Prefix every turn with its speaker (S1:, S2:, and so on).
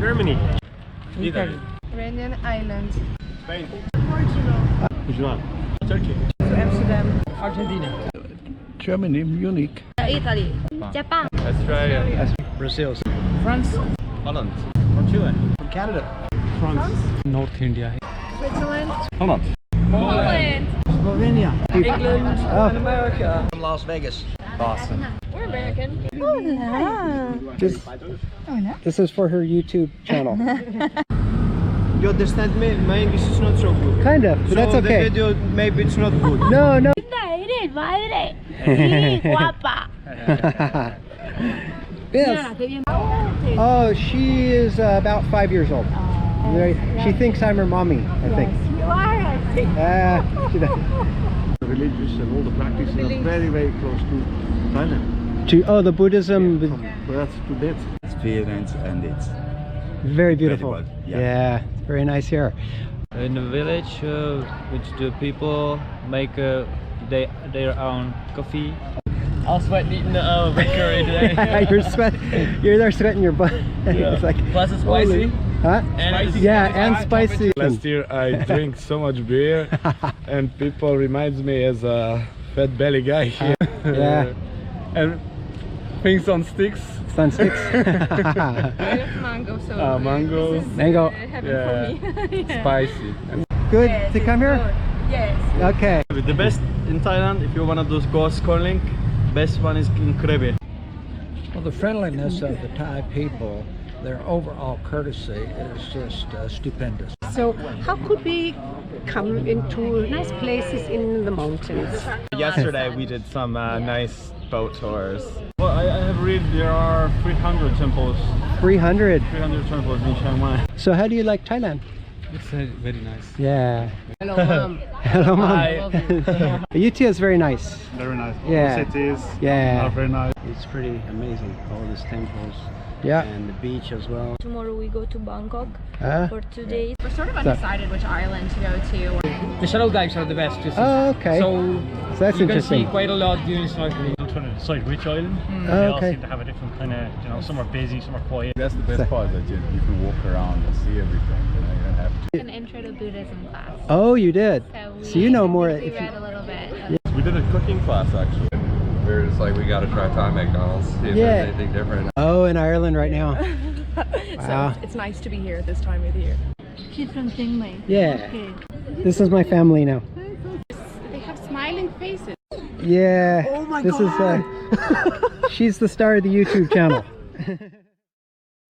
S1: Germany. Italy.
S2: Iranian Islands.
S1: Spain. Portugal. Which one? Turkey.
S2: Amsterdam.
S1: Argentina.
S3: Germany, Munich.
S2: Italy. Japan.
S1: Australia.
S3: Brazil.
S2: France.
S1: Holland. From Chile.
S3: From Canada.
S1: France. North India.
S2: Switzerland.
S1: Holland.
S2: Poland.
S3: Slovenia.
S2: England.
S3: And
S2: America.
S3: From Las Vegas.
S1: Boston.
S2: We're American. Hola.
S4: This is for her YouTube channel.
S5: You understand me? My English is not so good.
S4: Kind of, but that's
S5: So
S4: okay.
S5: the video, maybe it's not good.
S4: No, no.
S2: Madre. Sí, guapa.
S4: Yes. Oh, she is about 5 years old. She thinks I'm her mommy, I think.
S2: You are, I think.
S4: She does.
S3: The religious and all the practices are very, very close to Thailand.
S4: Oh, the Buddhism,
S3: From birth to death.
S6: Experience, and it's
S4: very beautiful.
S6: incredible,
S4: Yeah.
S6: yeah.
S4: Very nice here.
S7: In the village, which the people make their own coffee.
S1: I was sweating eating the bakery today.
S4: You're there sweating your butt. It's like,
S1: Plus it's spicy.
S4: huh?
S1: And
S4: Yeah, and spicy.
S8: Last year I drank so much beer and people reminds me as a fat belly guy here.
S4: Yeah.
S8: And things on sticks.
S4: It's on sticks.
S2: I love mango, so
S8: Mango.
S2: this is
S4: Mango.
S2: heaven
S8: Yeah.
S2: for me. Yeah.
S8: Spicy.
S4: Good
S2: Yes,
S4: to
S2: it's
S4: come here?
S2: good. Yes.
S4: Okay.
S1: The best in Thailand, if you want to do ghost calling, best one is in Krabi.
S9: Well, the friendliness of the Thai people, their overall courtesy is just stupendous.
S10: So how could we come into nice places in the mountains?
S1: Yesterday we did some nice boat tours. Well, I have read there are 300 temples.
S4: 300.
S1: 300 temples in Chiang Mai.
S4: So how do you like Thailand?
S1: It's very nice.
S4: Yeah.
S10: Hello, Mom.
S4: Hello, Mom.
S1: Hi.
S4: UT is very nice.
S8: Very nice.
S4: Yeah.
S8: All the cities
S4: Yeah.
S8: are very nice.
S3: It's pretty amazing, all these temples
S4: Yeah.
S3: and the beach as well.
S2: Tomorrow we go to Bangkok
S4: Huh?
S2: for 2 days.
S11: We're sort of
S4: So-
S11: undecided which island to go to.
S7: The shadow dives are the best to see.
S4: Oh, okay.
S7: So
S4: So that's
S7: you can
S4: interesting.
S7: see quite a lot during snorkeling.
S1: I'm trying to decide which island.
S4: Oh,
S1: They all
S4: okay.
S1: seem to have a different kind of, you know, some are busy, some are quiet.
S6: That's the best part, that you can walk around and see everything. You know, you don't have to.
S2: An intro to Buddhism class.
S4: Oh, you did. So you know more.
S2: We
S4: If you,
S2: read a little bit.
S6: We did a cooking class actually. We're just like, we gotta try Thai McDonald's, see if
S4: Yeah.
S6: there's anything different.
S4: oh, in Ireland right now. Wow.
S11: So it's nice to be here at this time of the year.
S2: She's from Chiang Mai.
S4: Yeah. This is my family now.
S11: They have smiling faces.
S4: Yeah. Oh my God. She's the star of the YouTube channel.